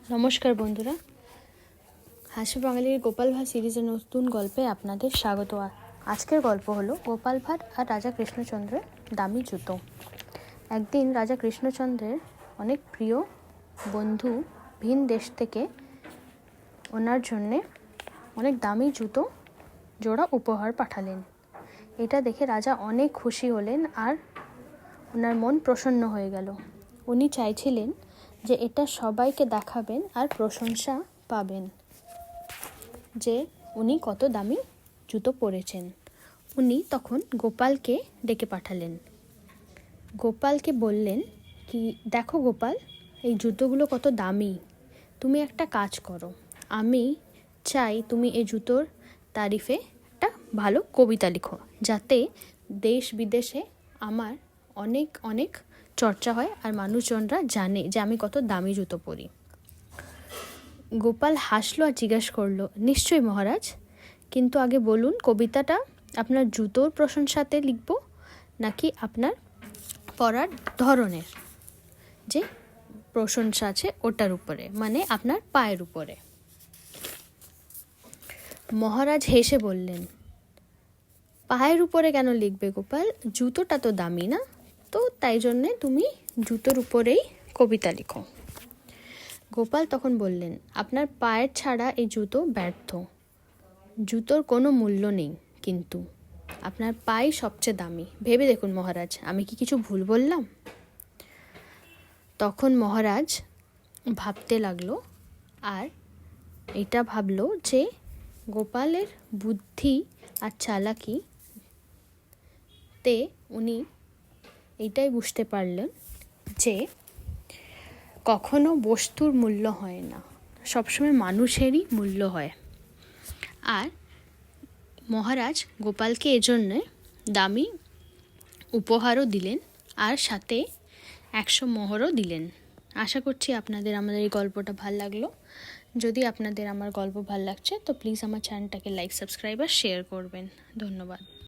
নমস্কার বন্ধুরা, হাসি বাঙালির গোপাল ভাঁড় সিরিজের নতুন গল্পে আপনাদের স্বাগত। আজকের গল্প হলো গোপাল ভাঁড় আর রাজা কৃষ্ণচন্দ্রের দামি জুতো। একদিন রাজা কৃষ্ণচন্দ্রের অনেক প্রিয় বন্ধু ভিন দেশ থেকে ওনার জন্যে অনেক দামি জুতো জোড়া উপহার পাঠালেন। এটা দেখে রাজা অনেক খুশি হলেন আর ওনার মন প্রসন্ন হয়ে গেল। উনি চাইছিলেন যে এটা সবাইকে দেখাবেন আর প্রশংসা পাবেন যে উনি কত দামি জুতো পরেছেন। উনি তখন গোপালকে ডেকে পাঠালেন। গোপালকে বললেন কি, দেখো গোপাল, এই জুতোগুলো কত দামি। তুমি একটা কাজ করো, আমি চাই তুমি এই জুতোর তারিফে একটা ভালো কবিতা লিখো, যাতে দেশ বিদেশে আমার অনেক অনেক চর্চা হয় আর মানুষজনরা জানে যে আমি কত দামি জুতো পরি। গোপাল হাসলো আর জিজ্ঞেস করলো, নিশ্চয়ই মহারাজ, কিন্তু আগে বলুন কবিতাটা আপনার জুতোর প্রশংসাতে লিখব নাকি আপনার পরার ধরনের যে প্রশংসা আছে ওটার উপরে, মানে আপনার পায়ের উপরে। মহারাজ হেসে বললেন, পায়ের উপরে কেন লিখবে গোপাল, জুতোটা তো দামি না, তো তাই জন্যে তুমি জুতোর উপরেই কবিতা লিখো। গোপাল তখন বললেন, আপনার পায়ের ছাড়া এই জুতো ব্যর্থ, জুতোর কোনো মূল্য নেই, কিন্তু আপনার পাই সবচেয়ে দামি। ভেবে দেখুন মহারাজ, আমি কি কিছু ভুল বললাম? তখন মহারাজ ভাবতে লাগলো আর এটা ভাবলো যে গোপালের বুদ্ধি আর চালাকিতে উনি এইটাই বুঝতে পারলেন যে কখনো বস্তুর মূল্য হয় না, সবসময় মানুষেরই মূল্য হয়। আর মহারাজ গোপালকে এজন্যে দামি উপহারও দিলেন আর সাথে 100 মোহরও দিলেন। আশা করছি আপনাদের আমাদের এই গল্পটা ভালো লাগলো। যদি আপনাদের আমার গল্প ভালো লাগছে তো প্লিজ আমার চ্যানেলটাকে লাইক, সাবস্ক্রাইব আর শেয়ার করবেন। ধন্যবাদ।